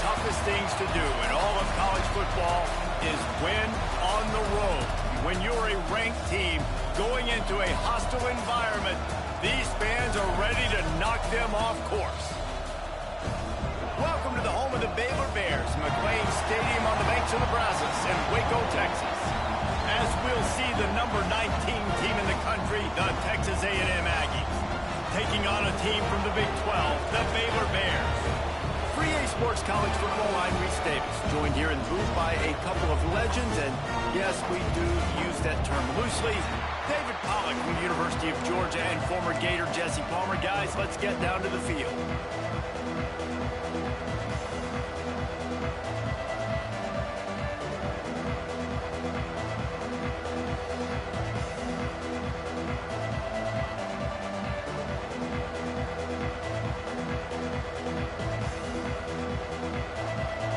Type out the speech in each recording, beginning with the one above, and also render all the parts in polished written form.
toughest things to do in all of college football is win on the road. When you're a ranked team going into a hostile environment, these fans are ready to knock them off course. Welcome to the home of the Baylor Bears, McLean Stadium on the banks of the Brazos in Waco, Texas. As we'll see the number 19 team in the country, the Texas A&M Aggies, taking on a team from the Big 12, the Baylor Bears. Free A Sports College Football, I'm Reese Davis, joined here in the booth by a couple of legends, and yes, we do use that term loosely. David Pollack from the University of Georgia and former Gator Jesse Palmer. Guys, let's get down to the field.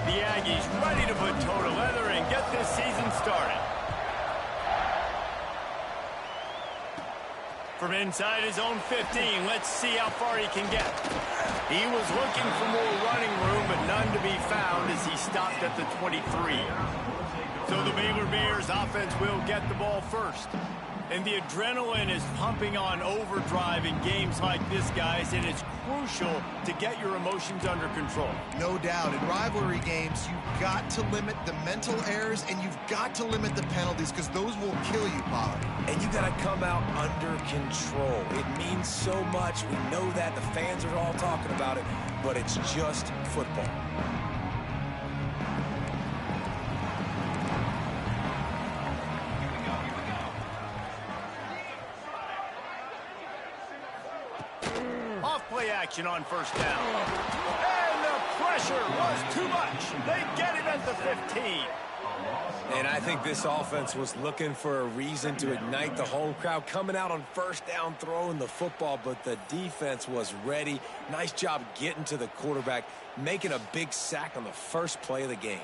The Aggies ready to put toe to leather and get this season started. From inside his own 15, let's see how far he can get. He was looking for more running room, but none to be found as he stopped at the 23. So the Baylor Bears offense will get the ball first. And the adrenaline is pumping on overdrive in games like this, guys, and it's crucial to get your emotions under control. No doubt. In rivalry games, you've got to limit the mental errors and you've got to limit the penalties because those will kill you, Pollard. And you got to come out under control. It means so much. We know that. The fans are all talking about it, but it's just football. Play action on first down. And the pressure was too much. They get him at the 15. And I think this offense was looking for a reason to ignite the home crowd, coming out on first down, throwing the football, but the defense was ready. Nice job getting to the quarterback, making a big sack on the first play of the game.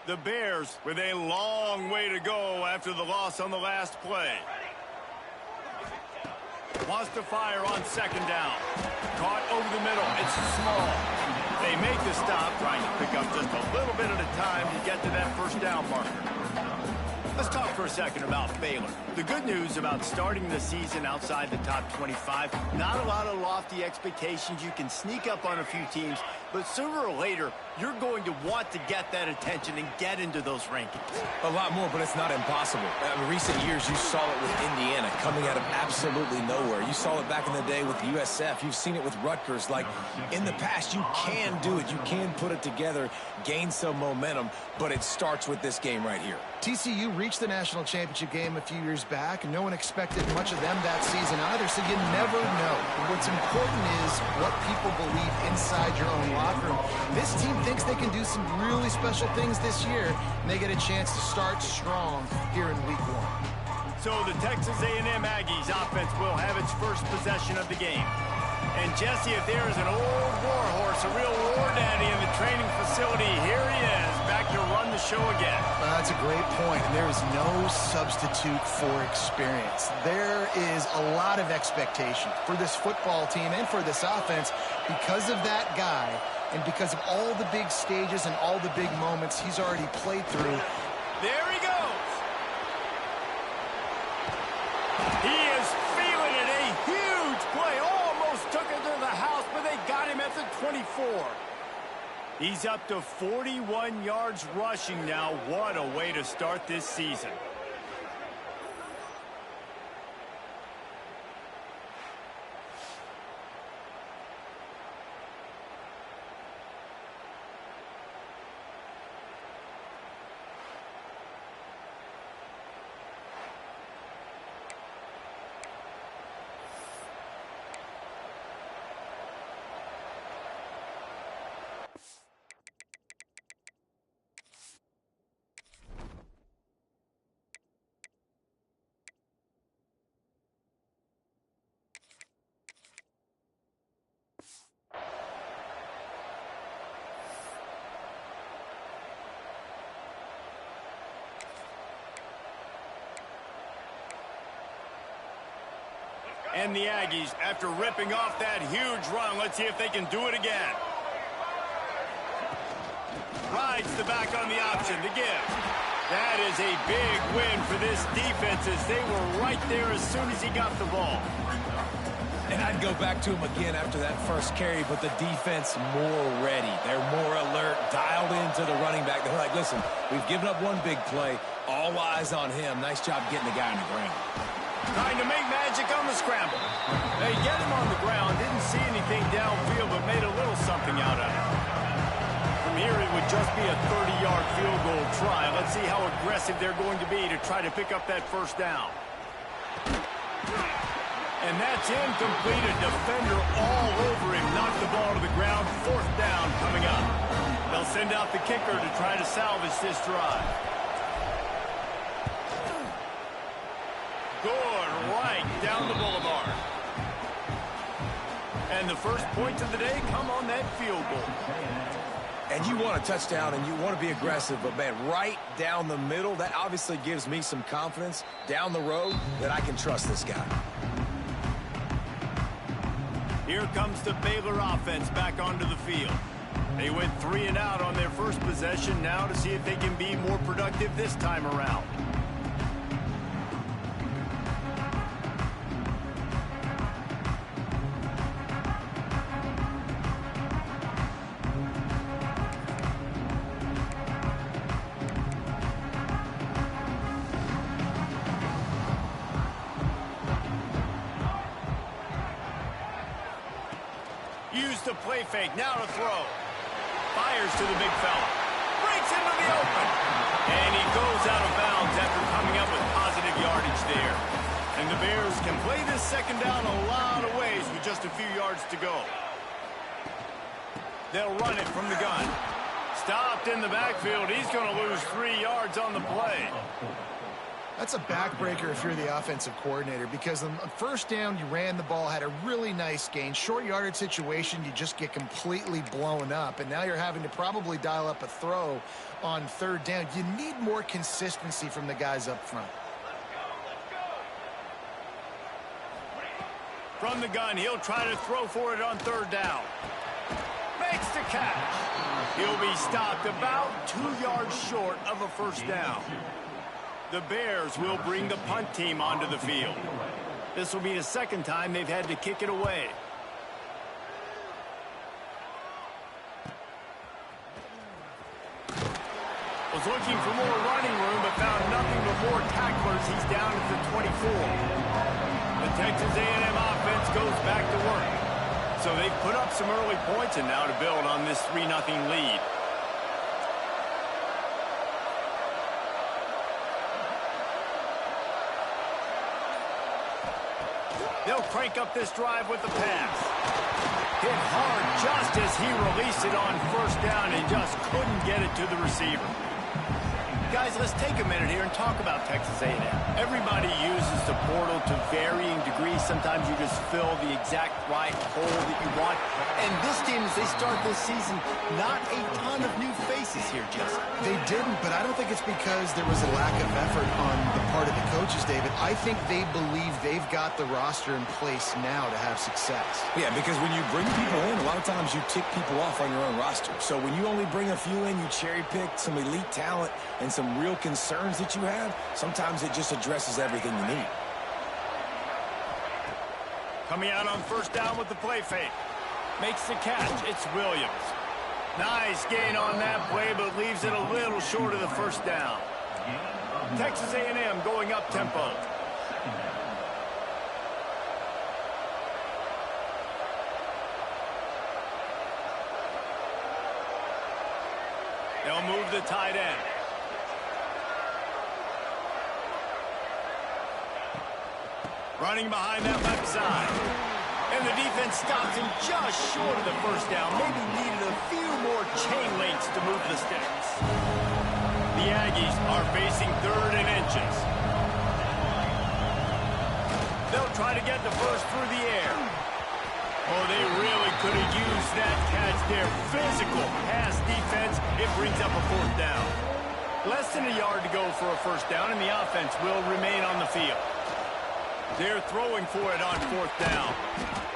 The Bears with a long way to go after the loss on the last play. Wants to fire on second down. Caught over the middle. It's small. They make the stop, trying to pick up just a little bit at a time to get to that first down marker. Let's talk for a second about Baylor. The good news about starting the season outside the top 25, not a lot of lofty expectations. You can sneak up on a few teams, but sooner or later, you're going to want to get that attention and get into those rankings. A lot more, but it's not impossible. In recent years, you saw it with Indiana coming out of absolutely nowhere. You saw it back in the day with USF. You've seen it with Rutgers. Like, in the past, you can do it. You can put it together, gain some momentum, but it starts with this game right here. TCU reached the national championship game a few years back, and no one expected much of them that season either, so you never know. What's important is what people believe inside your own locker room. This team thinks they can do some really special things this year, and they get a chance to start strong here in week 1. So the Texas A&M Aggies offense will have its first possession of the game. And Jesse, if there is an old war horse, a real war daddy in the training facility, here he is, back to run the show again. That's a great point, and there is no substitute for experience. There is a lot of expectation for this football team and for this offense because of that guy and because of all the big stages and all the big moments he's already played through. There he goes. He is feeling it. A huge play. Almost took it to the house, but they got him at the 24. He's up to 41 yards rushing now. What a way to start this season. And the Aggies, after ripping off that huge run, let's see if they can do it again. Rides the back on the option to give. That is a big win for this defense as they were right there as soon as he got the ball. And I'd go back to him again after that first carry, but the defense more ready. They're more alert, dialed into the running back. They're like, listen, we've given up one big play. All eyes on him. Nice job getting the guy on the ground. Trying to make magic on the scramble. They get him on the ground. Didn't see anything downfield, but made a little something out of it. From here, it would just be a 30-yard field goal try. Let's see how aggressive they're going to be to try to pick up that first down. And that's incomplete. A defender all over him. Knocked the ball to the ground. Fourth down coming up. They'll send out the kicker to try to salvage this drive. Good right down the boulevard. And the first points of the day come on that field goal. And you want a touchdown and you want to be aggressive, but, man, right down the middle, that obviously gives me some confidence down the road that I can trust this guy. Here comes the Baylor offense back onto the field. They went 3 and out on their first possession, now to see if they can be more productive this time around. Use the play fake, now to throw. Fires to the big fella. Breaks into the open. And he goes out of bounds after coming up with positive yardage there. And the Bears can play this second down a lot of ways with just a few yards to go. They'll run it from the gun. Stopped in the backfield. He's going to lose 3 yards on the play. That's a backbreaker if you're the offensive coordinator, because on first down, you ran the ball, had a really nice gain. Short yardage situation, you just get completely blown up, and now you're having to probably dial up a throw on third down. You need more consistency from the guys up front. From the gun, he'll try to throw for it on third down. Makes the catch. He'll be stopped about 2 yards short of a first down. The Bears will bring the punt team onto the field. This will be the second time they've had to kick it away. Was looking for more running room, but found nothing but more tacklers. He's down at the 24. The Texas A&M offense goes back to work. So they've put up some early points, and now to build on this 3-0 lead. They'll crank up this drive with the pass. Hit hard just as he released it on first down and just couldn't get it to the receiver. Guys, let's take a minute here and talk about Texas A&M. Everybody uses the portal to varying degrees. Sometimes you just fill the exact right hole that you want. And this team, as they start this season, not a ton of new faces here, Jesse. They didn't, but I don't think it's because there was a lack of effort on the part of the coaches, David. I think they believe they've got the roster in place now to have success. Yeah, because when you bring people in, a lot of times you tick people off on your own roster. So when you only bring a few in, you cherry pick some elite talent and some real concerns that you have, sometimes it just addresses everything you need. Coming out on first down with the play fake. Makes the catch. It's Williams. Nice gain on that play, but leaves it a little short of the first down. Texas A&M going up tempo. They'll move the tight end. Running behind that left side. And the defense stops him just short of the first down. Maybe needed a few more chain links to move the sticks. The Aggies are facing 3rd and inches. They'll try to get the first through the air. Oh, they really could have used that catch there. Physical pass defense. It brings up a 4th down. Less than a yard to go for a first down, and the offense will remain on the field. They're throwing for it on 4th down.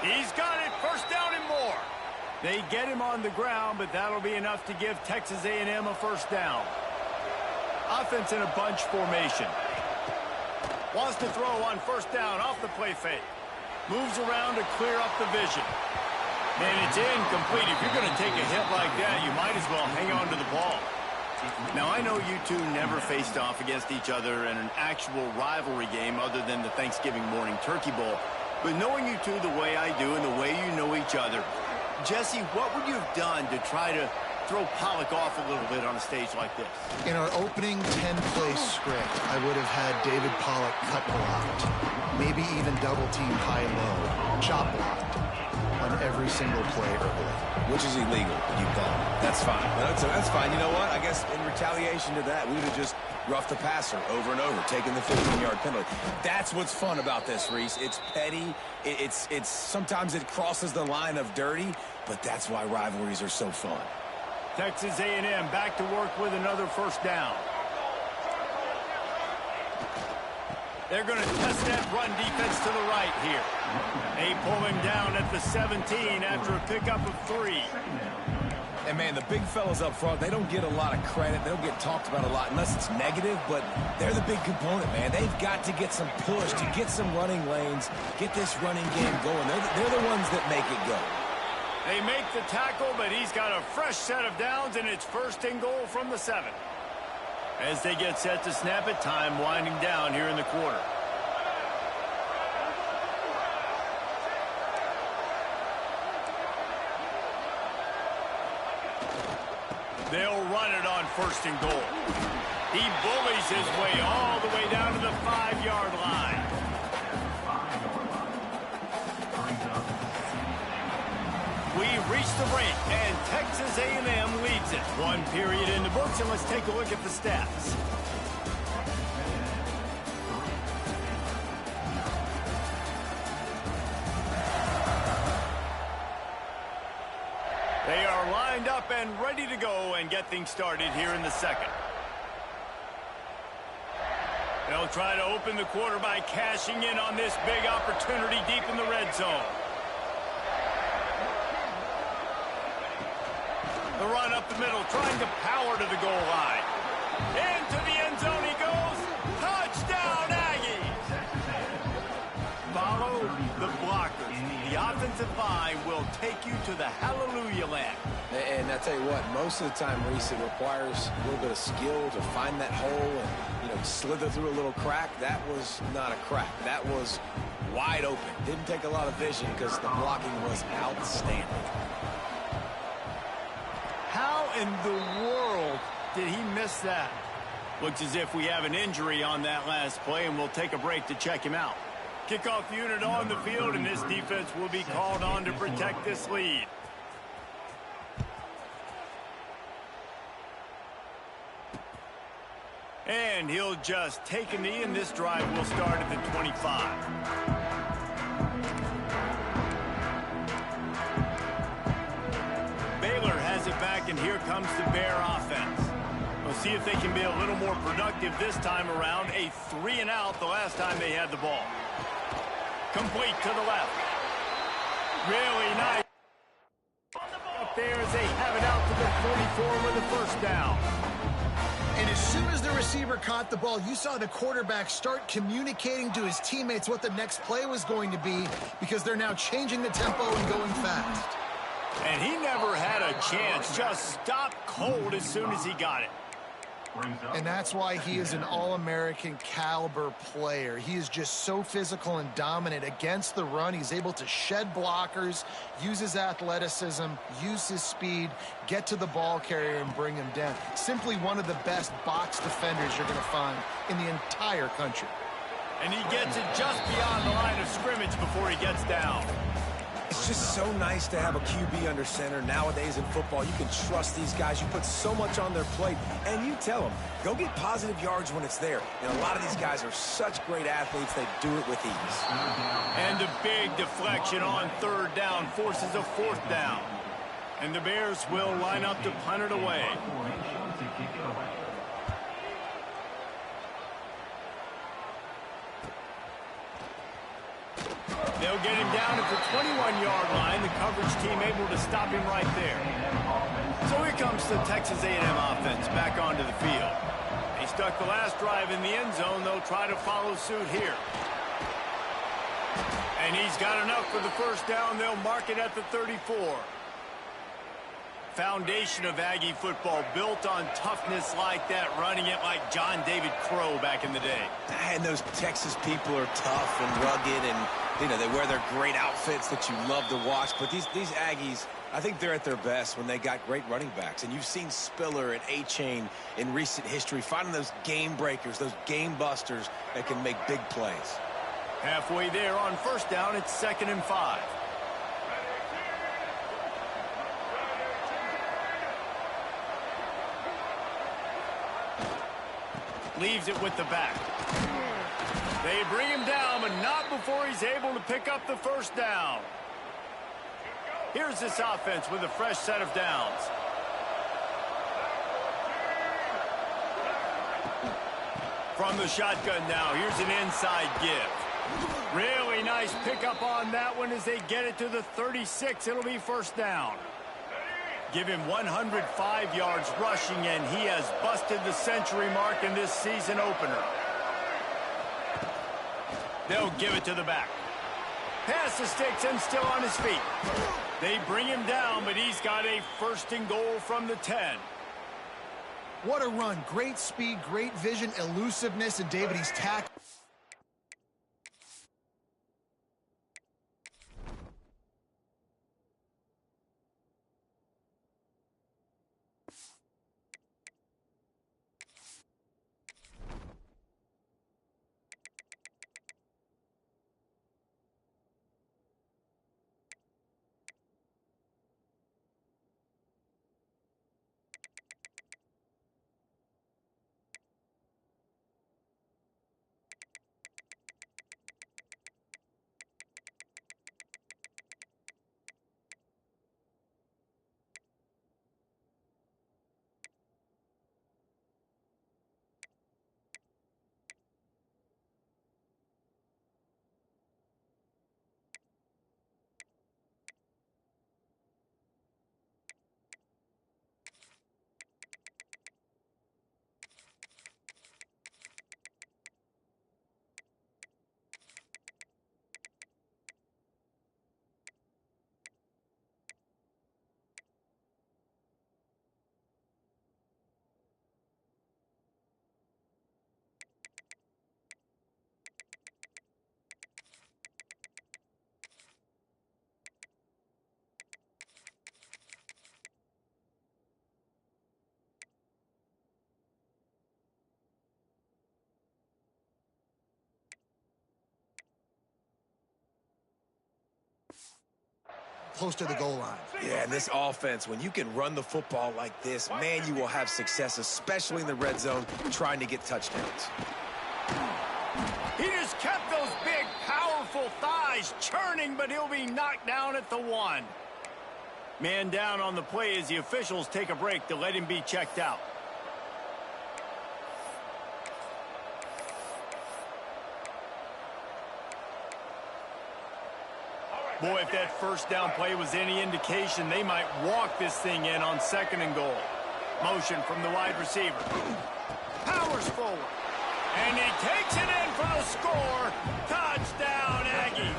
He's got it, 1st down and more. They get him on the ground, but that'll be enough to give Texas A&M a 1st down. Offense in a bunch formation. Wants to throw on 1st down off the play fake. Moves around to clear up the vision. And it's incomplete. If you're going to take a hit like that, you might as well hang on to the ball. Now, I know you two never faced off against each other in an actual rivalry game other than the Thanksgiving morning Turkey Bowl. But knowing you two the way I do and the way you know each other, Jesse, what would you have done to try to throw Pollock off a little bit on a stage like this? In our opening 10-play script, I would have had David Pollock cut blocked, maybe even double-team high-low, chop blocked on every single play early. Which is illegal, you call it. That's fine. That's fine. You know what? I guess in retaliation to that, we would have just roughed the passer over and over, taking the 15-yard penalty. That's what's fun about this, Reese. It's petty. It's sometimes it crosses the line of dirty, but that's why rivalries are so fun. Texas A&M back to work with another 1st down. They're going to test that run defense to the right here. They pull him down at the 17 after a pickup of 3. And, man, the big fellas up front, they don't get a lot of credit. They don't get talked about a lot unless it's negative, but they're the big component, man. They've got to get some push, to get some running lanes, get this running game going. They're the ones that make it go. They make the tackle, but he's got a fresh set of downs, and it's 1st and goal from the 7. As they get set to snap it, time winding down here in the quarter. They'll run it on 1st and goal. He bullies his way all the way down to the 5-yard line. We've reached the break, and Texas A&M leads it. 1 period in the books, and let's take a look at the stats. They are lined up and ready to go and get things started here in the 2nd. They'll try to open the quarter by cashing in on this big opportunity deep in the red zone. The run up the middle, trying to power to the goal line. Into the end zone he goes. Touchdown, Aggies! Follow the blockers. The offensive line will take you to the hallelujah land. And I tell you what, most of the time, Reese, it requires a little bit of skill to find that hole and, slither through a little crack. That was not a crack. That was wide open. Didn't take a lot of vision because the blocking was outstanding. How in the world did he miss that? Looks as if we have an injury on that last play, and we'll take a break to check him out. Kickoff unit on the field, and this defense will be called on to protect this lead. And he'll just take a knee, and this drive will start at the 25. Baylor has it back, and here comes the Bear offense. We'll see if they can be a little more productive this time around. A 3-and-out the last time they had the ball. Complete to the left. Really nice. Up there as they have it out to the 44 with the 1st down. And as soon as the receiver caught the ball, you saw the quarterback start communicating to his teammates what the next play was going to be, because they're now changing the tempo and going fast. And he never had a chance. Just stopped cold as soon as he got it. And that's why he is an All-American caliber player. He is just so physical and dominant against the run. He's able to shed blockers, use his athleticism, use his speed, get to the ball carrier and bring him down. Simply one of the best box defenders you're going to find in the entire country. And he gets it just beyond the line of scrimmage before he gets down. It's just so nice to have a QB under center. Nowadays in football, you can trust these guys. You put so much on their plate, and you tell them, go get positive yards when it's there. And a lot of these guys are such great athletes, they do it with ease. And a big deflection on 3rd down forces a 4th down. And the Bears will line up to punt it away. They'll get him down at the 21-yard line. The coverage team able to stop him right there. So here comes the Texas A&M offense back onto the field. They stuck the last drive in the end zone. They'll try to follow suit here. And he's got enough for the first down. They'll mark it at the 34. Foundation of Aggie football built on toughness like that, running it like John David Crow back in the day. And those Texas people are tough and rugged, and you know, they wear their great outfits that you love to watch. But these Aggies, I think they're at their best when they got great running backs. And you've seen Spiller and A-Chain in recent history finding those game breakers, those game busters that can make big plays. Halfway there on first down, it's 2nd and 5. Leaves it with the back. They bring him down, but not before he's able to pick up the first down. Here's this offense with a fresh set of downs. From the shotgun now, here's an inside give. Really nice pickup on that one as they get it to the 36. It'll be first down. Give him 105 yards rushing, and he has busted the century mark in this season opener. They'll give it to the back. Pass the sticks and still on his feet. They bring him down, but he's got a 1st and goal from the 10. What a run. Great speed, great vision, elusiveness, and David, he's tackled. Close to the goal line. Yeah, and this offense, when you can run the football like this, man, you will have success, especially in the red zone, trying to get touchdowns. He just kept those big, powerful thighs churning, but he'll be knocked down at the 1. Man down on the play as the officials take a break to let him be checked out. Boy, if that first down play was any indication, they might walk this thing in on 2nd and goal. Motion from the wide receiver. Powers forward. And he takes it in for the score. Touchdown, Aggies.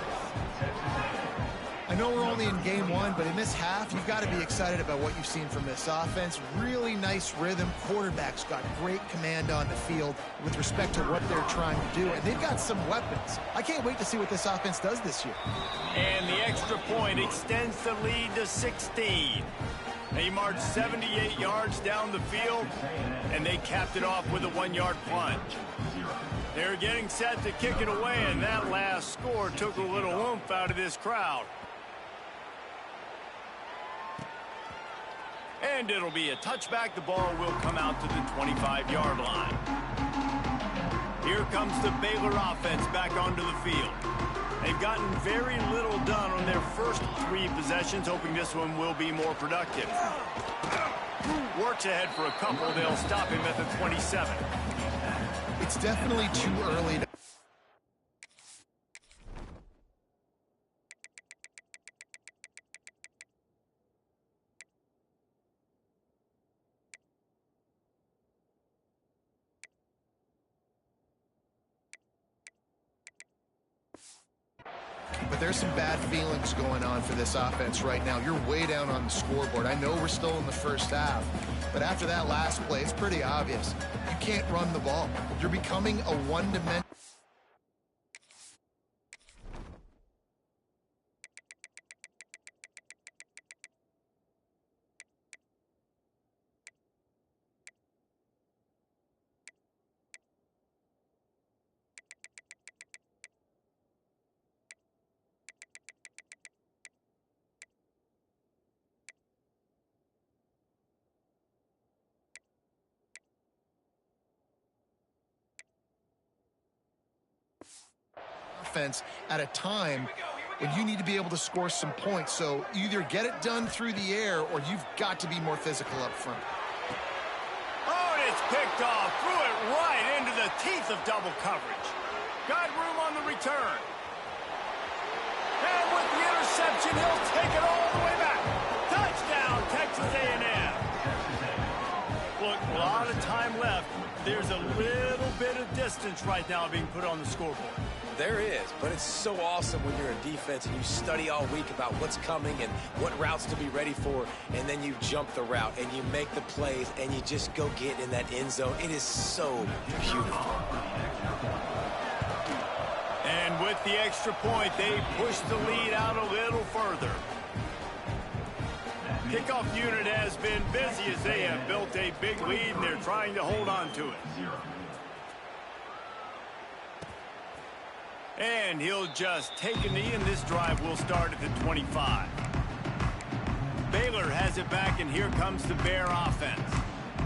I know we're only in game 1, but in this half, you've got to be excited about what you've seen from this offense. Really nice rhythm. Quarterback's got great command on the field with respect to what they're trying to do. And they've got some weapons. I can't wait to see what this offense does this year. And the extra point extends the lead to 16. They marched 78 yards down the field, and they capped it off with a 1-yard plunge. They're getting set to kick it away, and that last score took a little oomph out of this crowd. And it'll be a touchback. The ball will come out to the 25-yard line. Here comes the Baylor offense back onto the field. They've gotten very little done on their first 3 possessions, hoping this one will be more productive. Works ahead for a couple. They'll stop him at the 27. It's definitely too early to there's some bad feelings going on for this offense right now. You're way down on the scoreboard. I know we're still in the first half, but after that last play, it's pretty obvious. You can't run the ball. You're becoming a one-dimensional. Offense at a time when you need to be able to score some points. So either get it done through the air or you've got to be more physical up front. Oh, and it's picked off. Threw it right into the teeth of double coverage. Got room on the return. And with the interception, he'll take it all the way back. Touchdown, Texas A&M. Look, a lot of time left. There's a little bit of distance right now being put on the scoreboard. There is, but it's so awesome when you're a defense and you study all week about what's coming and what routes to be ready for, and then you jump the route and you make the plays and you just go get in that end zone. It is so beautiful. And with the extra point, they push the lead out a little further. Kickoff unit has been busy as they have built a big lead and they're trying to hold on to it. And he'll just take a knee, and this drive will start at the 25. Baylor has it back, and here comes the Bear offense.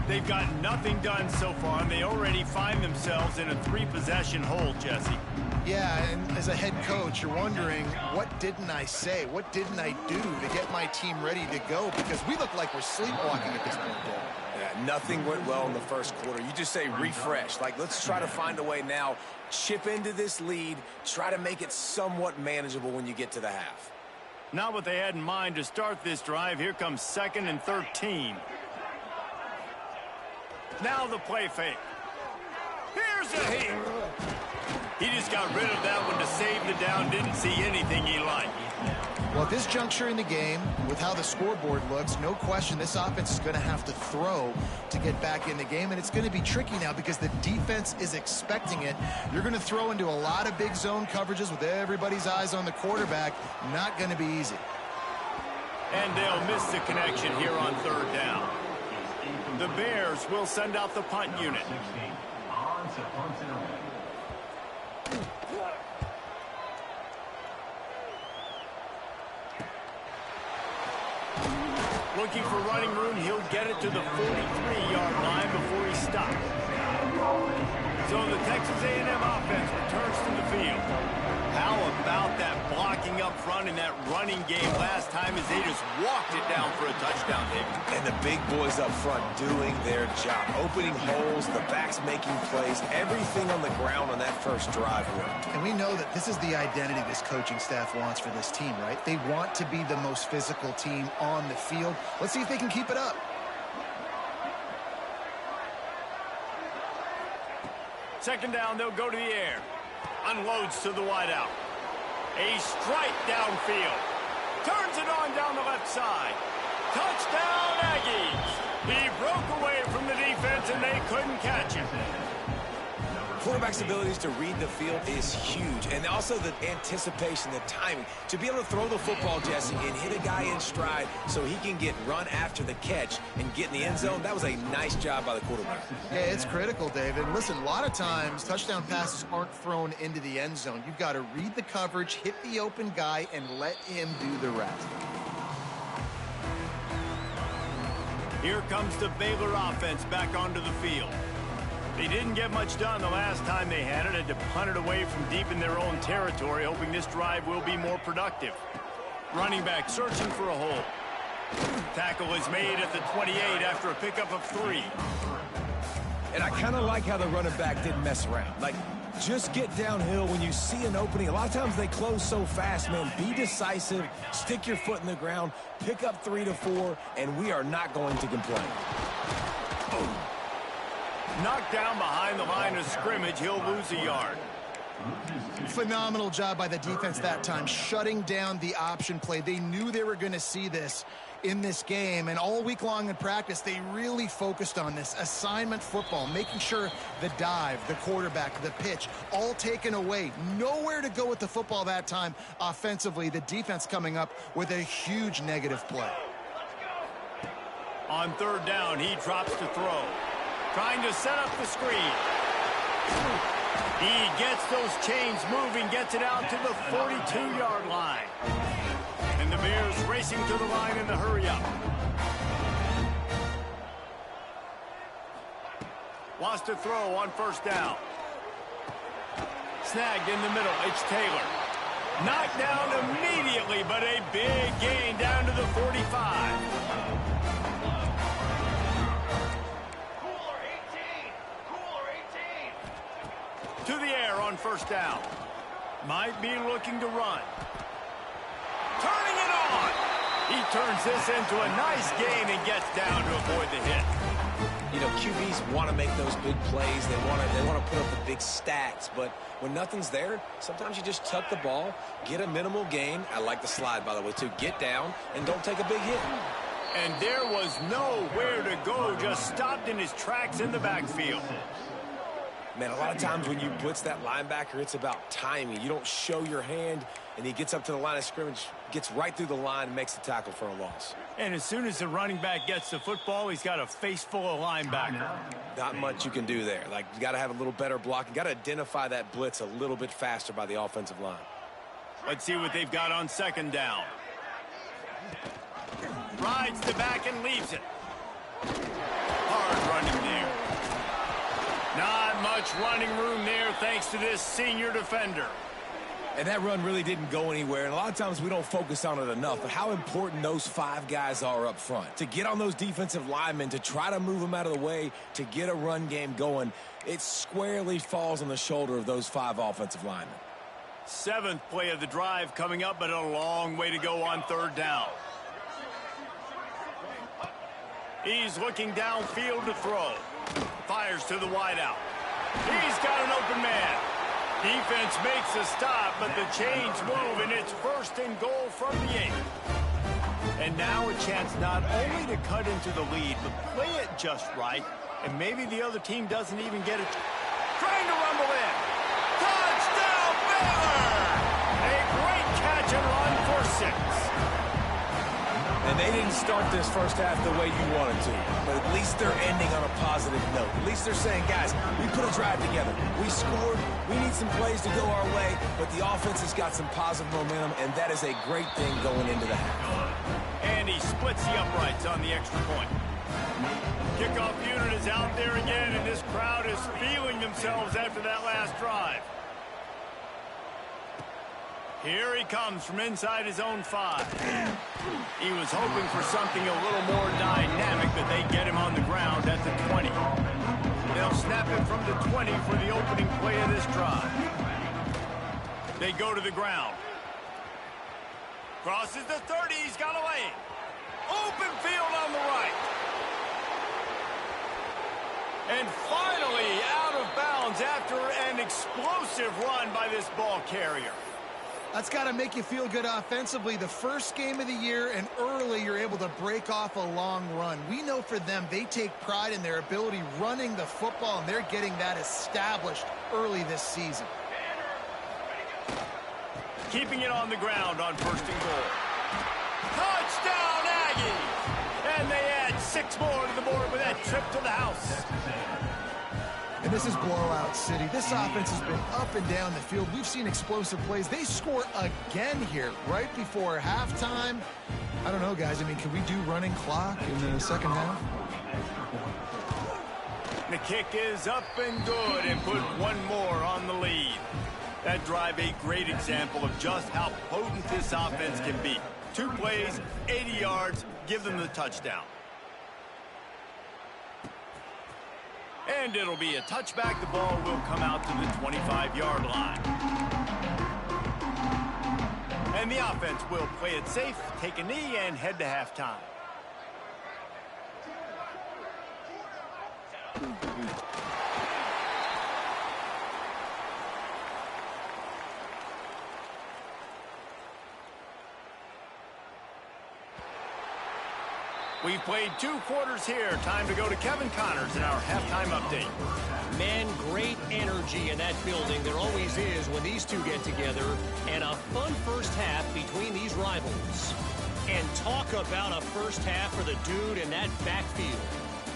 They've got nothing done so far, and they already find themselves in a 3-possession hole, Jesse. Yeah, and as a head coach, you're wondering, what didn't I say? What didn't I do to get my team ready to go? Because we look like we're sleepwalking at this point, Dave. Yeah, nothing went well in the first quarter. You just say refresh. Like, let's try to find a way now. Chip into this lead. Try to make it somewhat manageable when you get to the half. Not what they had in mind to start this drive. Here comes 2nd and 13. Now the play fake. Here's a hit. He just got rid of that one to save the down. Didn't see anything he liked. Well, at this juncture in the game, with how the scoreboard looks, no question this offense is going to have to throw to get back in the game, and it's going to be tricky now because the defense is expecting it. You're going to throw into a lot of big zone coverages with everybody's eyes on the quarterback. Not going to be easy. And they'll miss the connection here on 3rd down. The Bears will send out the punt unit. Looking for running room, he'll get it to the 43-yard line before he stops. So the Texas A&M offense returns to the field. How about that blocking up front in that running game last time as they just walked it down for a touchdown, David? And the big boys up front doing their job. Opening holes, the backs making plays, everything on the ground on that first drive worked. And we know that this is the identity this coaching staff wants for this team, right? They want to be the most physical team on the field. Let's see if they can keep it up. Second down, they'll go to the air. Unloads to the wideout. A strike downfield. Turns it on down the left side. Touchdown, Aggies. He broke away from the defense, and they couldn't catch him. Quarterback's abilities to read the field is huge. And also the anticipation, the timing. To be able to throw the football, Jesse, and hit a guy in stride so he can get run after the catch and get in the end zone, that was a nice job by the quarterback. Yeah, it's critical, David. Listen, a lot of times touchdown passes aren't thrown into the end zone. You've got to read the coverage, hit the open guy, and let him do the rest. Here comes the Baylor offense back onto the field. They didn't get much done the last time they had it. Had to punt it away from deep in their own territory, hoping this drive will be more productive. Running back searching for a hole. Tackle is made at the 28 after a pickup of 3. And I kind of like how the running back didn't mess around. Like, just get downhill when you see an opening. A lot of times they close so fast, man. Be decisive, stick your foot in the ground, pick up 3 to 4, and we are not going to complain. Knocked down behind the line of scrimmage, he'll lose a yard. Phenomenal job by the defense that time, shutting down the option play. They knew they were going to see this in this game, and all week long in practice, they really focused on this assignment football, making sure the dive, the quarterback, the pitch, all taken away. Nowhere to go with the football that time offensively. The defense coming up with a huge negative play. On third down, he drops to throw. Trying to set up the screen. He gets those chains moving, gets it out to the 42-yard line. And the Bears racing to the line in the hurry-up. Wants to throw on first down. Snagged in the middle. It's Taylor. Knocked down immediately, but a big gain down to the 45. To the air on first down. Might be looking to run. Turning it on. He turns this into a nice gain and gets down to avoid the hit. You know, QBs want to make those big plays. They want to put up the big stats. But when nothing's there, sometimes you just tuck the ball, get a minimal gain. I like the slide, by the way, too. Get down and don't take a big hit. And there was nowhere to go. Just stopped in his tracks in the backfield. Man, a lot of times when you blitz that linebacker, it's about timing. You don't show your hand, and he gets up to the line of scrimmage, gets right through the line, and makes the tackle for a loss. And as soon as the running back gets the football, he's got a face full of linebacker. Not much you can do there. Like, you got to have a little better block. You got to identify that blitz a little bit faster by the offensive line. Let's see what they've got on second down. Rides the back and leaves it. Hard running there. Not much running room there thanks to this senior defender. And that run really didn't go anywhere. And a lot of times we don't focus on it enough. But how important those five guys are up front. To get on those defensive linemen, to try to move them out of the way, to get a run game going, it squarely falls on the shoulder of those five offensive linemen. Seventh play of the drive coming up, but a long way to go on third down. He's looking downfield to throw. Fires to the wideout. He's got an open man. Defense makes a stop, but the chains move, and it's first and goal from the 8. And now a chance not only to cut into the lead, but play it just right, and maybe the other team doesn't even get it. Trying to rumble in. Touchdown, Baylor! A great catch and run for 6. And they didn't start this first half the way you wanted to. But at least they're ending on a positive note. At least they're saying, guys, we put a drive together. We scored. We need some plays to go our way. But the offense has got some positive momentum, and that is a great thing going into the half. And he splits the uprights on the extra point. Kickoff unit is out there again, and this crowd is feeling themselves after that last drive. Here he comes from inside his own 5. He was hoping for something a little more dynamic, but they get him on the ground at the 20. They'll snap him from the 20 for the opening play of this drive. They go to the ground. Crosses the 30. He's got a lane. Open field on the right. And finally out of bounds after an explosive run by this ball carrier. That's got to make you feel good offensively. The first game of the year, and early you're able to break off a long run. We know for them, they take pride in their ability running the football, and they're getting that established early this season. Keeping it on the ground on first and goal. Touchdown, Aggies! And they add 6 more to the board with that trip to the house. And this is blowout city. This offense has been up and down the field. We've seen explosive plays. They score again here right before halftime. I don't know, guys. I mean, can we do running clock in the second half? The kick is up and good and put one more on the lead. That drive, a great example of just how potent this offense can be. 2 plays, 80 yards, give them the touchdown. And it'll be a touchback. The ball will come out to the 25-yard line. And the offense will play it safe, take a knee, and head to halftime. We've played 2 quarters here. Time to go to Kevin Connors in our halftime update. Man, great energy in that building. There always is when these two get together. And a fun first half between these rivals. And talk about a first half for the dude in that backfield.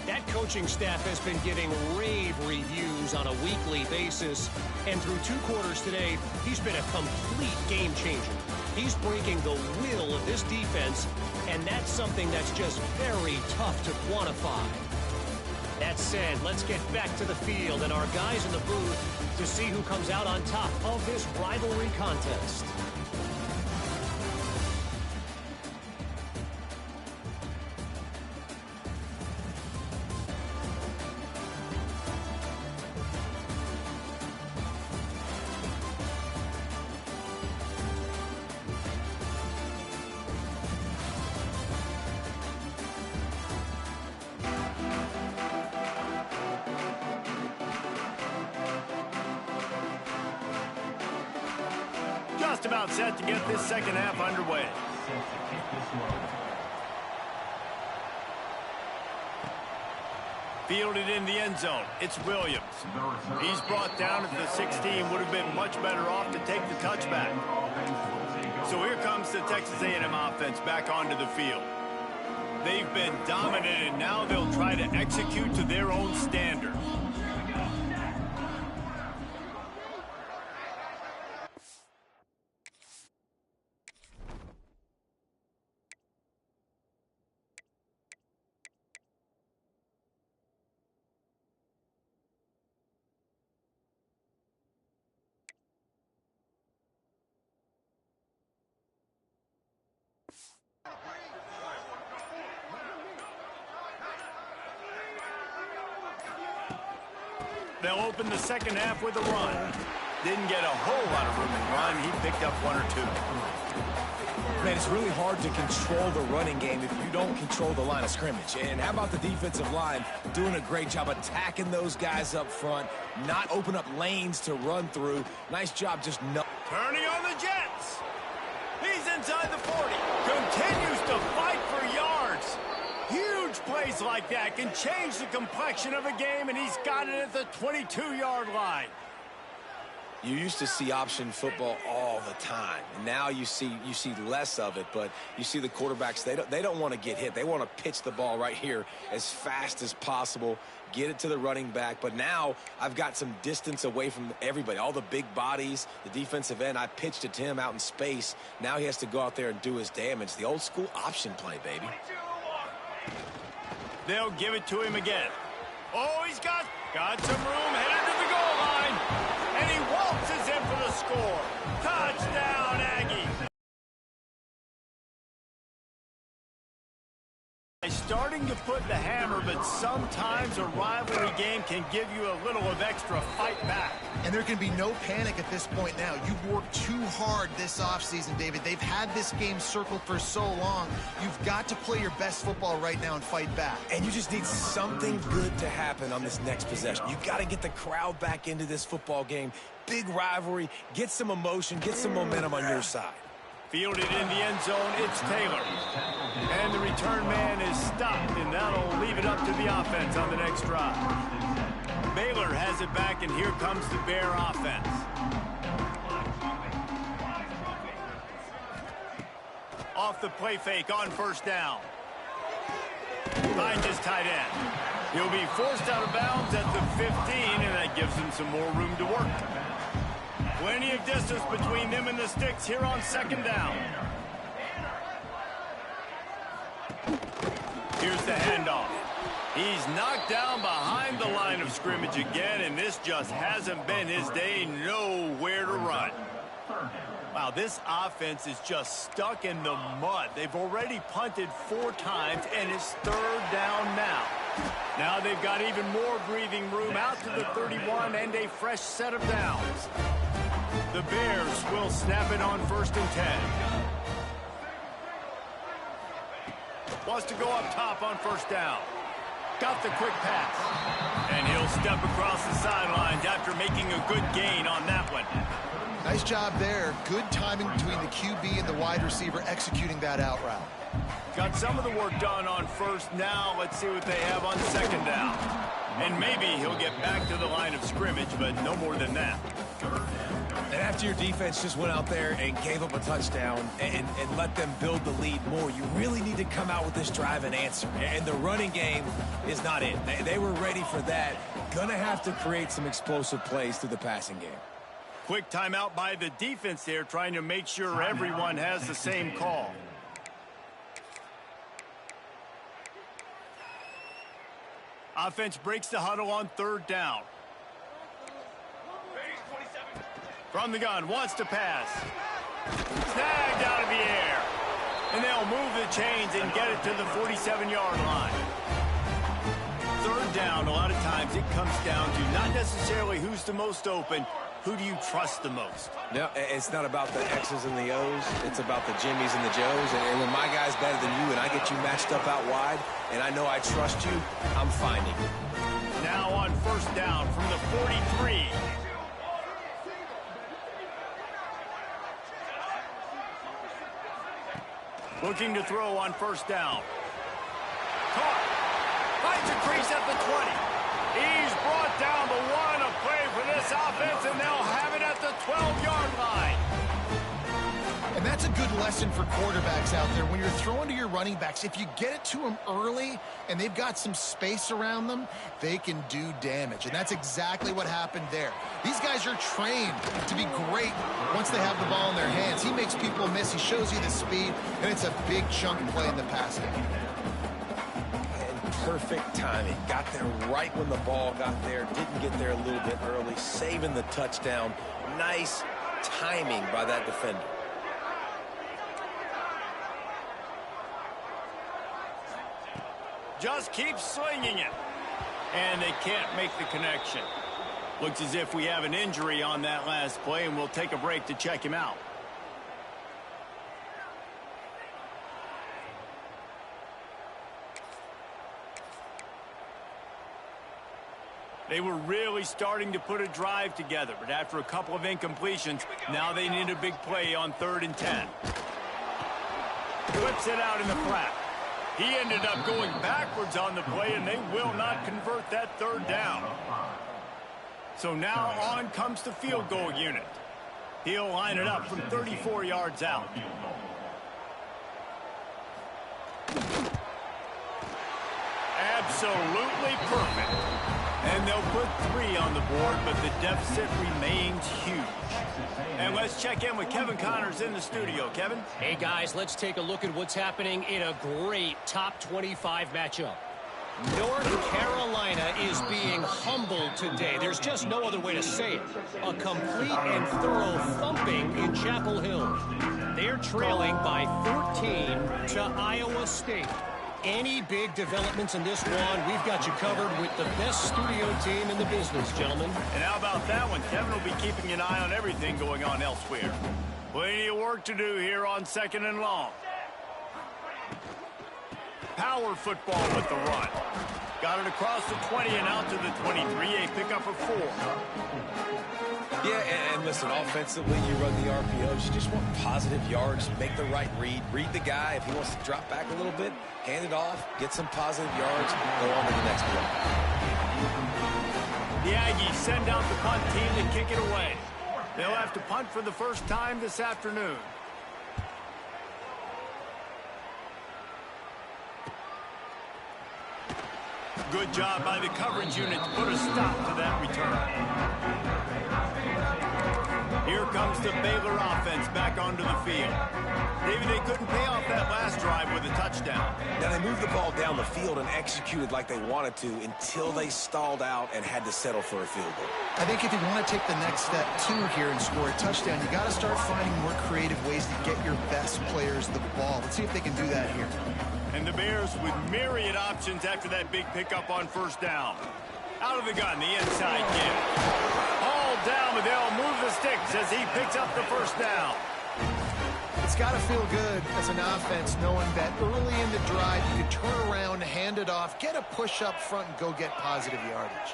That coaching staff has been giving rave reviews on a weekly basis. And through 2 quarters today, he's been a complete game changer. He's breaking the will of this defense, and that's something that's just very tough to quantify. That said, let's get back to the field and our guys in the booth to see who comes out on top of this rivalry contest. Just about set to get this second half underway. Fielded in the end zone. It's Williams. He's brought down at the 16. Would have been much better off to take the touchback. So here comes the Texas A&M offense back onto the field. They've been dominant, and now they'll try to execute to their own standard. They'll open the second half with a run. Didn't get a whole lot of room to run. He picked up 1 or 2. Man, it's really hard to control the running game if you don't control the line of scrimmage. And how about the defensive line doing a great job attacking those guys up front, not open up lanes to run through. Nice job just Turning on the Jets. He's inside the 40. Continues to fight for yards. Huge plays like that can change the complexion of a game, and he's got it at the 22-yard line. You used to see option football all the time. Now you see less of it, but you see the quarterbacks, they don't want to get hit. They want to pitch the ball right here as fast as possible, get it to the running back. But now I've got some distance away from everybody, all the big bodies, the defensive end. I pitched it to him out in space. Now he has to go out there and do his damage. The old school option play, baby. They'll give it to him again. Oh, he's got some room headed to the goal line. And he waltzes in for the score. Touchdown, Aggies. Starting to put the hammer, but sometimes a rivalry game can give you a little of extra fight back. And there can be no panic at this point now. You've worked too hard this offseason, David. They've had this game circled for so long. You've got to play your best football right now and fight back. And you just need something good to happen on this next possession. You got to get the crowd back into this football game. Big rivalry. Get some emotion. Get some momentum on your side. Fielded in the end zone, it's Taylor. And the return man is stopped, and that'll leave it up to the offense on the next drive. Baylor has it back, and here comes the Bear offense. Off the play fake on first down. Finds his tight end. He'll be forced out of bounds at the 15, and that gives him some more room to work. Plenty of distance between them and the sticks here on second down. Here's the handoff. He's knocked down behind the line of scrimmage again, and this just hasn't been his day. Nowhere to run. Wow, this offense is just stuck in the mud. They've already punted 4 times, and it's third down now. Now they've got even more breathing room out to the 31 and a fresh set of downs. The Bears will snap it on 1st and 10. Wants to go up top on first down. Got the quick pass. And he'll step across the sidelines after making a good gain on that one. Nice job there. Good timing between the QB and the wide receiver executing that out route. Got some of the work done on first. Now let's see what they have on second down. And maybe he'll get back to the line of scrimmage, but no more than that. And after your defense just went out there and gave up a touchdown and let them build the lead more, you really need to come out with this drive and answer. And the running game is not it. They were ready for that. Gonna have to create some explosive plays through the passing game. Quick timeout by the defense there, trying to make sure everyone has the same call. Offense breaks the huddle on third down. From the gun, wants to pass. Snagged out of the air. And they'll move the chains and get it to the 47-yard line. Third down, a lot of times it comes down to not necessarily who's the most open, who do you trust the most? No, it's not about the X's and the O's. It's about the Jimmies and the Joes. And when my guy's better than you and I get you matched up out wide and I know I trust you, I'm finding you. Now on first down from the 43. Looking to throw on first down. Caught. Finds a crease at the 20. He's brought down the one. A play for this offense, and they'll have it at the 12-yard line. And that's a good lesson for quarterbacks out there. When you're throwing to your running backs, if you get it to them early and they've got some space around them, they can do damage. And that's exactly what happened there. These guys are trained to be great once they have the ball in their hands. He makes people miss. He shows you the speed, and it's a big chunk play in the pass game. Perfect timing. Got there right when the ball got there. Didn't get there a little bit early. Saving the touchdown. Nice timing by that defender. Just keep swinging it. And they can't make the connection. Looks as if we have an injury on that last play, and we'll take a break to check him out. They were really starting to put a drive together, but after a couple of incompletions, now they need a big play on 3rd and 10. Whips it out in the flat. He ended up going backwards on the play, and they will not convert that 3rd down. So now on comes the field goal unit. He'll line it up from 34 yards out. Absolutely perfect. And they'll put 3 on the board, but the deficit remains huge. And let's check in with Kevin Connors in the studio. Kevin? Hey, guys, let's take a look at what's happening in a great top 25 matchup. North Carolina is being humbled today. There's just no other way to say it. A complete and thorough thumping in Chapel Hill. They're trailing by 14 to Iowa State. Any big developments in this one, we've got you covered with the best studio team in the business, gentlemen. And how about that one? Kevin will be keeping an eye on everything going on elsewhere. Plenty of work to do here on 2nd and long. Power football with the run. Got it across the 20 and out to the 23. A pickup of 4. Yeah, and listen, offensively, you run the RPOs. You just want positive yards. Make the right read. Read the guy. If he wants to drop back a little bit, hand it off, get some positive yards, go on to the next play. The Aggies send out the punt team to kick it away. They'll have to punt for the first time this afternoon. Good job by the coverage unit to put a stop to that return. Here comes the Baylor offense back onto the field. David, they couldn't pay off that last drive with a touchdown. Now, they moved the ball down the field and executed like they wanted to until they stalled out and had to settle for a field goal. I think if you want to take the next step, too, here and score a touchdown, you got to start finding more creative ways to get your best players the ball. Let's see if they can do that here. And the Bears with myriad options after that big pickup on first down. Out of the gun, the inside kick. All down, but they'll move the sticks as he picks up the first down. It's got to feel good as an offense knowing that early in the drive you can turn around, hand it off, get a push up front, and go get positive yardage.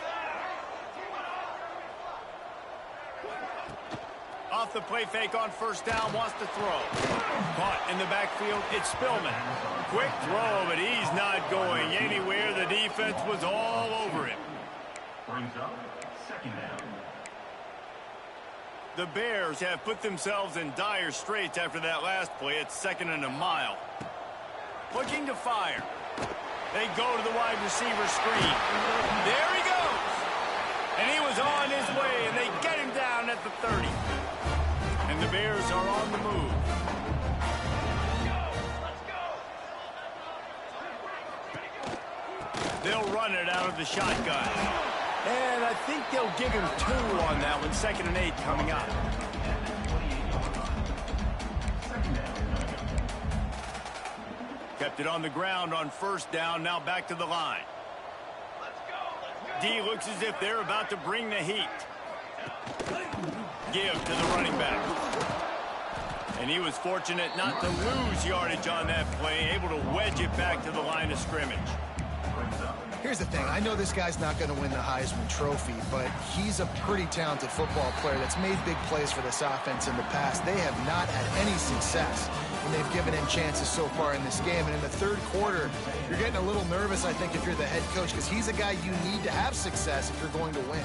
Off the play fake on first down, wants to throw. Caught in the backfield, it's Spillman. Quick throw, but he's not going anywhere. The defense was all over him. Brings up second down. The Bears have put themselves in dire straits after that last play. It's 2nd and a mile. Looking to fire. They go to the wide receiver screen. There he goes. And he was on his way, and they get him down at the 30. And the Bears are on the move. They'll run it out of the shotgun. And I think they'll give him 2 on that one. 2nd and 8 coming up. Kept it on the ground on first down. Now back to the line. D looks as if they're about to bring the heat. Give to the running back. And he was fortunate not to lose yardage on that play. Able to wedge it back to the line of scrimmage. Here's the thing. I know this guy's not going to win the Heisman Trophy, but he's a pretty talented football player that's made big plays for this offense in the past. They have not had any success when they've given him chances so far in this game. And in the third quarter, you're getting a little nervous, I think, if you're the head coach, because he's a guy you need to have success if you're going to win.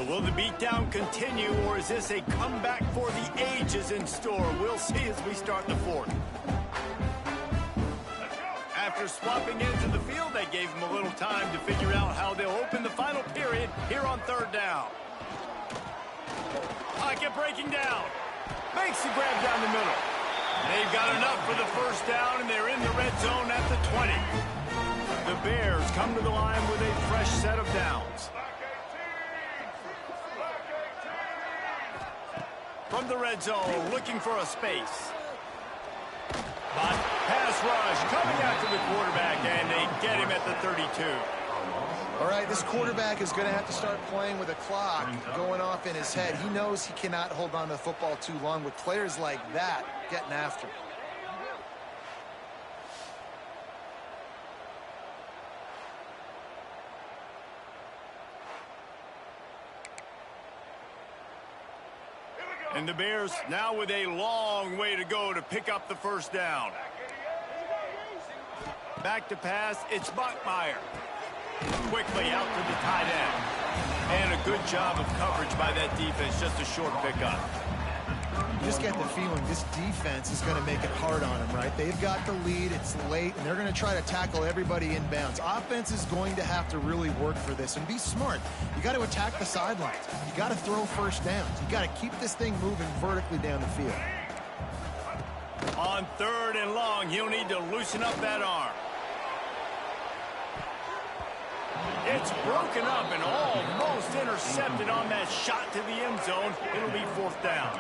Will the beatdown continue, or is this a comeback for the ages in store? We'll see as we start the 4th. After swapping into the field, they gave him a little time to figure out how they'll open the final period here on 3rd down. Pocket breaking down. Makes the grab down the middle. They've got enough for the 1st down, and they're in the red zone at the 20. The Bears come to the line with a fresh set of downs. From the red zone, looking for a space. But pass rush coming after the quarterback, and they get him at the 32. All right, this quarterback is going to have to start playing with a clock going off in his head. He knows he cannot hold on to the football too long with players like that getting after him. And the Bears now with a long way to go to pick up the 1st down. Back to pass, it's Bachmeier. Quickly out to the tight end. And a good job of coverage by that defense, just a short pickup. You just get the feeling this defense is going to make it hard on them, right? They've got the lead, it's late, and they're going to try to tackle everybody inbounds. Offense is going to have to really work for this and be smart. You got to attack the sidelines. You got to throw 1st downs. You got to keep this thing moving vertically down the field. On 3rd and long, he'll need to loosen up that arm. It's broken up and almost intercepted on that shot to the end zone. It'll be 4th down.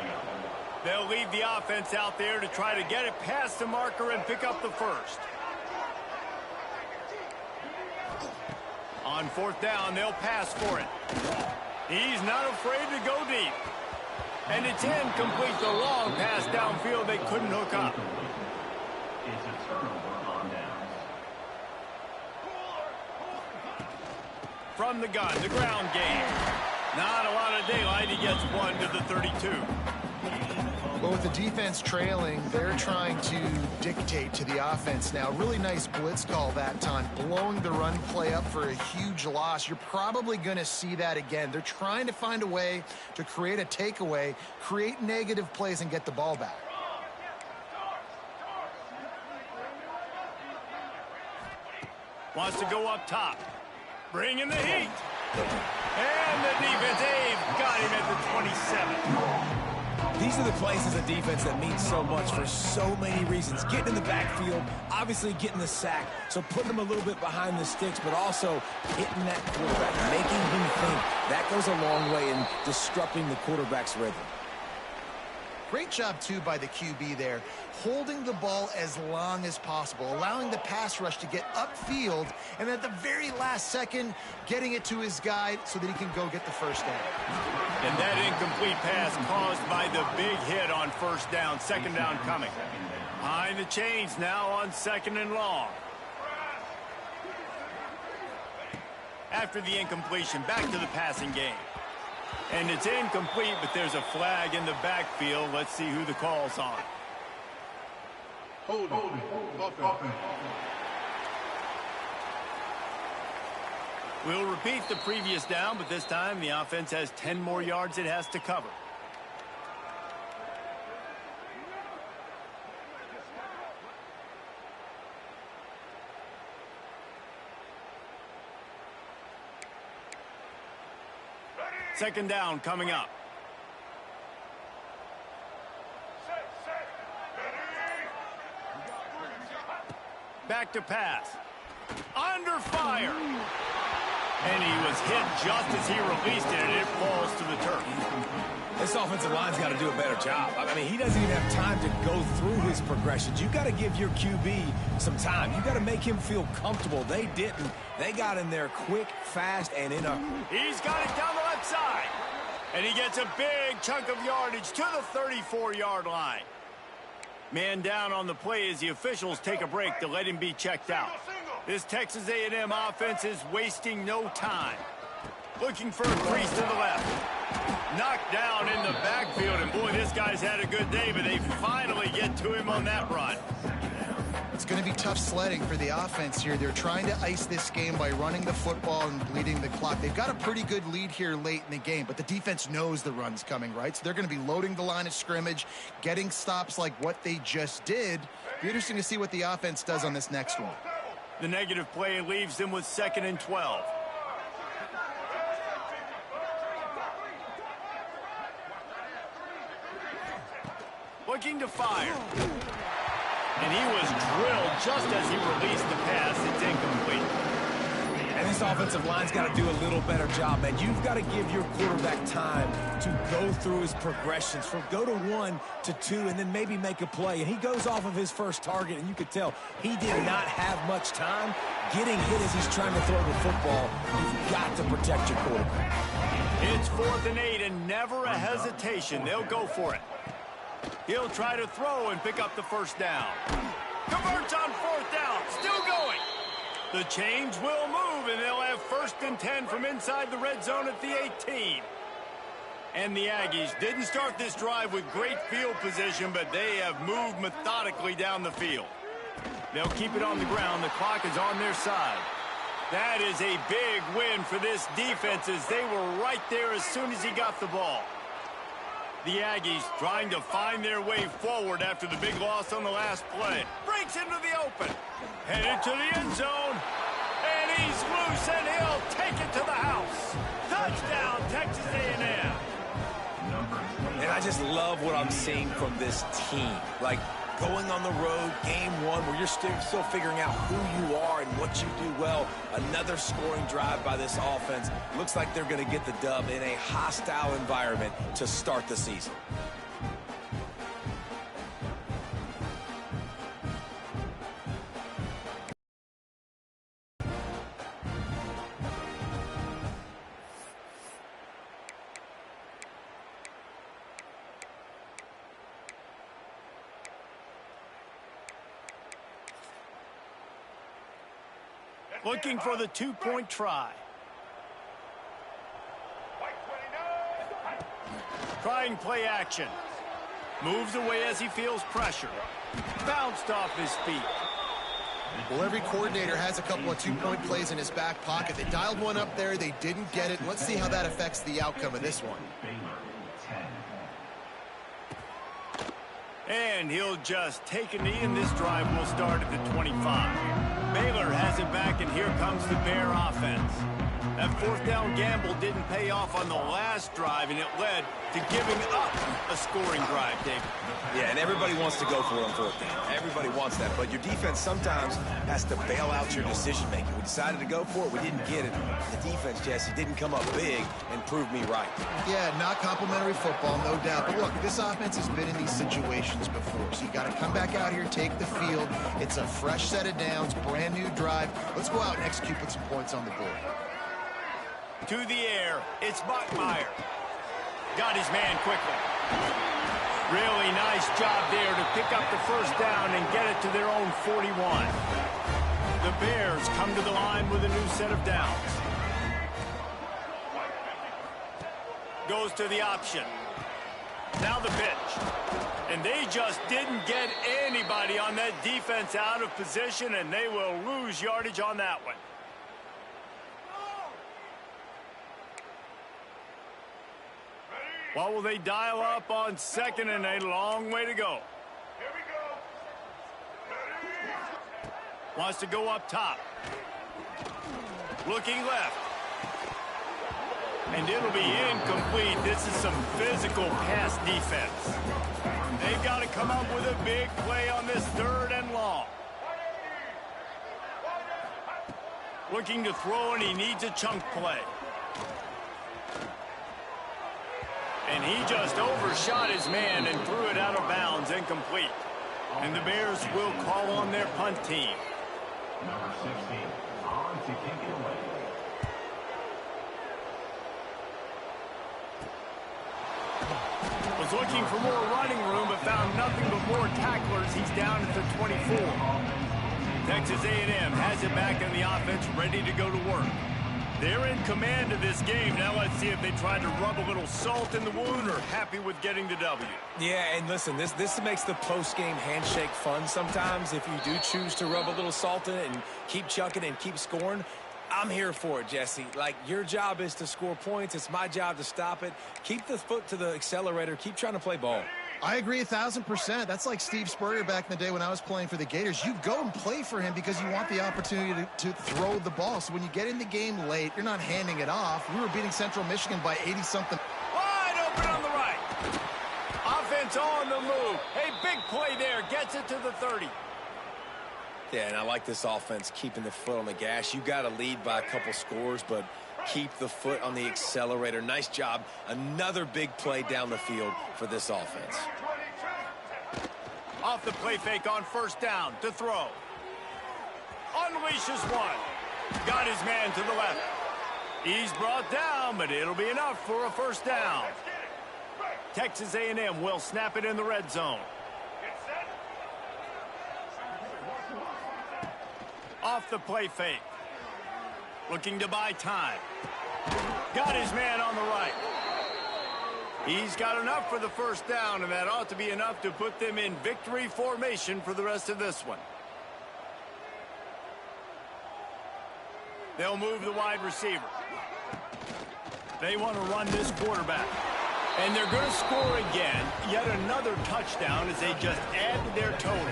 They'll leave the offense out there to try to get it past the marker and pick up the 1st. On 4th down, they'll pass for it. He's not afraid to go deep. And it's incomplete. The long pass downfield they couldn't hook up. It's a turnover on downs. From the gun, the ground game. Not a lot of daylight. He gets 1 to the 32. But with the defense trailing, they're trying to dictate to the offense now. Really nice blitz call that time, blowing the run play up for a huge loss. You're probably going to see that again. They're trying to find a way to create a takeaway, create negative plays, and get the ball back. Wants to go up top. Bring in the heat. And the defense, they've got him at the 27. These are the plays as a defense that mean so much for so many reasons. Getting in the backfield, obviously getting the sack, so putting them a little bit behind the sticks, but also hitting that quarterback, making him think. That goes a long way in disrupting the quarterback's rhythm. Great job, too, by the QB there, holding the ball as long as possible, allowing the pass rush to get upfield, and at the very last second, getting it to his guy so that he can go get the 1st down. And that incomplete pass caused by the big hit on 1st down, 2nd down coming. Behind the chains now on 2nd and long. After the incompletion, back to the passing game. And it's incomplete, but there's a flag in the backfield. Let's see who the call's on. Hold it. Offense. We'll repeat the previous down, but this time the offense has 10 more yards it has to cover. Second down coming up. Back to pass. Under fire. And he was hit just as he released it, and it falls to the turf. This offensive line's got to do a better job. I mean, he doesn't even have time to go through his progressions. You got to give your QB some time. You got to make him feel comfortable. They didn't. They got in there quick, fast, and in a... He's got it down the left side. And he gets a big chunk of yardage to the 34-yard line. Man down on the play as the officials take a break to let him be checked out. This Texas A&M offense is wasting no time. Looking for a crease to the left. Knocked down in the backfield, and boy, this guy's had a good day, but they finally get to him on that run. It's going to be tough sledding for the offense here. They're trying to ice this game by running the football and bleeding the clock. They've got a pretty good lead here late in the game, but the defense knows the run's coming, right? So they're going to be loading the line of scrimmage, getting stops like what they just did. Be interesting to see what the offense does on this next one. The negative play leaves them with 2nd and 12. Looking to fire. And he was drilled just as he released the pass. It's incomplete. And this offensive line's got to do a little better job, man. You've got to give your quarterback time to go through his progressions from go to 1 to 2 and then maybe make a play. And he goes off of his first target, and you could tell he did not have much time getting hit as he's trying to throw the football. You've got to protect your quarterback. It's 4th and 8 and never a hesitation. They'll go for it. He'll try to throw and pick up the first down. Converts on 4th down. Still going. The chains will move, and they'll have 1st and 10 from inside the red zone at the 18. And the Aggies didn't start this drive with great field position, but they have moved methodically down the field. They'll keep it on the ground. The clock is on their side. That is a big win for this defense as they were right there as soon as he got the ball. The Aggies trying to find their way forward after the big loss on the last play. Breaks into the open. Headed to the end zone. And he's loose, and he'll take it to the house. Touchdown, Texas A&M. And I just love what I'm seeing from this team. Like, going on the road, game 1, where you're still figuring out who you are and what you do well. Another scoring drive by this offense. Looks like they're going to get the dub in a hostile environment to start the season. Looking for the 2-point try. Trying play action. Moves away as he feels pressure. Bounced off his feet. Well, every coordinator has a couple of 2-point plays in his back pocket. They dialed one up there. They didn't get it. Let's see how that affects the outcome of this one. And he'll just take a knee, and this drive will start at the 25. Baylor has it back, and here comes the Bear offense. That 4th down gamble didn't pay off on the last drive, and it led to giving up a scoring drive, David. Yeah, and everybody wants to go for it on 4th down. Everybody wants that, but your defense sometimes has to bail out your decision-making. We decided to go for it. We didn't get it. The defense, Jesse, didn't come up big and prove me right. Yeah, not complimentary football, no doubt. But look, this offense has been in these situations before, so you got to come back out here, take the field. It's a fresh set of downs, brand new drive. Let's go out and execute, put some points on the board. To the air, it's Bachmeier. Got his man quickly. Really nice job there to pick up the first down and get it to their own 41. The Bears come to the line with a new set of downs. goes to the option. Now the pitch. And they just didn't get anybody on that defense out of position, and they will lose yardage on that one. What will they dial up on second, and a long way to go. Wants to go up top. Looking left. And it'll be incomplete. This is some physical pass defense. They've got to come up with a big play on this 3rd and long. Looking to throw, and he needs a chunk play. And he just overshot his man and threw it out of bounds, incomplete. And the Bears will call on their punt team. Number 16, on to kick it away. Was looking for more running room, but found nothing but more tacklers. He's down at the 24. Texas A&M has it back in the offense, ready to go to work. They're in command of this game. Now let's see if they try to rub a little salt in the wound or happy with getting the W. Yeah, and listen, this makes the post-game handshake fun sometimes. If you do choose to rub a little salt in it and keep chucking and keep scoring, I'm here for it, Jesse. Like, your job is to score points. It's my job to stop it. Keep the foot to the accelerator. Keep trying to play ball. I agree 1,000%. That's like Steve Spurrier back in the day when I was playing for the Gators. You go and play for him because you want the opportunity to throw the ball. So when you get in the game late, you're not handing it off. We were beating Central Michigan by 80-something. Wide open on the right. Offense on the move. Hey, big play there. Gets it to the 30. Yeah, and I like this offense keeping the foot on the gas. You got to lead by a couple scores, but keep the foot on the accelerator. Nice job. Another big play down the field for this offense. Off the play fake on 1st down to throw. Unleashes one. Got his man to the left. He's brought down, but it'll be enough for a 1st down. Texas A&M will snap it in the red zone. Off the play fake. Looking to buy time. Got his man on the right. He's got enough for the 1st down, and that ought to be enough to put them in victory formation for the rest of this one. They'll move the wide receiver. They want to run this quarterback. And they're going to score again. Yet another touchdown as they just add to their total.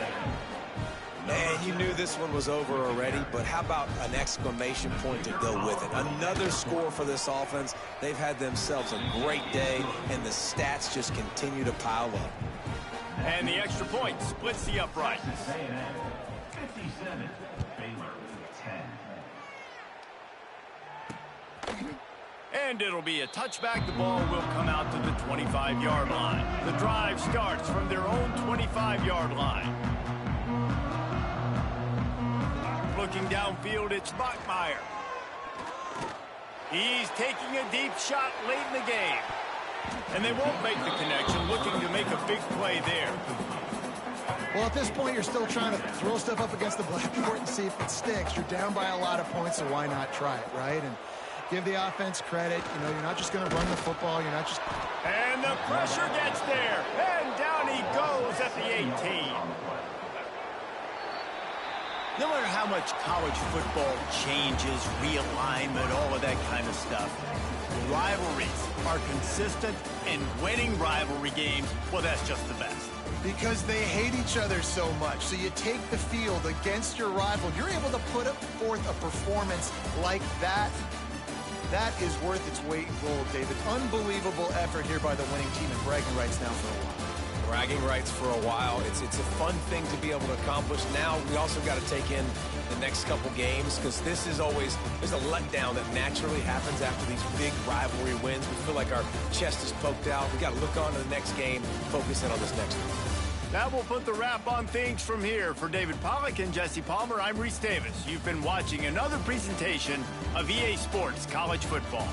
Man, you knew this one was over already, but how about an exclamation point to go with it? Another score for this offense. They've had themselves a great day, and the stats just continue to pile up. And the extra point splits the uprights. 57, Baylor 10. And it'll be a touchback. The ball will come out to the 25-yard line. The drive starts from their own 25-yard line. Looking downfield, it's Bachmeier. He's taking a deep shot late in the game. And they won't make the connection, looking to make a big play there. Well, at this point, you're still trying to throw stuff up against the blackboard and see if it sticks. You're down by a lot of points, so why not try it, right? And give the offense credit. You know, you're not just going to run the football. You're not just... And the pressure gets there. And down he goes at the 18. No matter how much college football changes, realignment, all of that kind of stuff, rivalries are consistent, and winning rivalry games, well, that's just the best. Because they hate each other so much. So you take the field against your rival. You're able to put forth a performance like that. That is worth its weight in gold, David. Unbelievable effort here by the winning team, and bragging rights now for a while. Bragging rights for a while. It's a fun thing to be able to accomplish. Now we also got to take in the next couple games, because this is always, there's a letdown that naturally happens after these big rivalry wins. We feel like our chest is poked out. We got to look on to the next game, focus in on this next one. That will put the wrap on things from here. For David Pollack and Jesse Palmer, I'm Reese Davis. You've been watching another presentation of EA Sports College Football.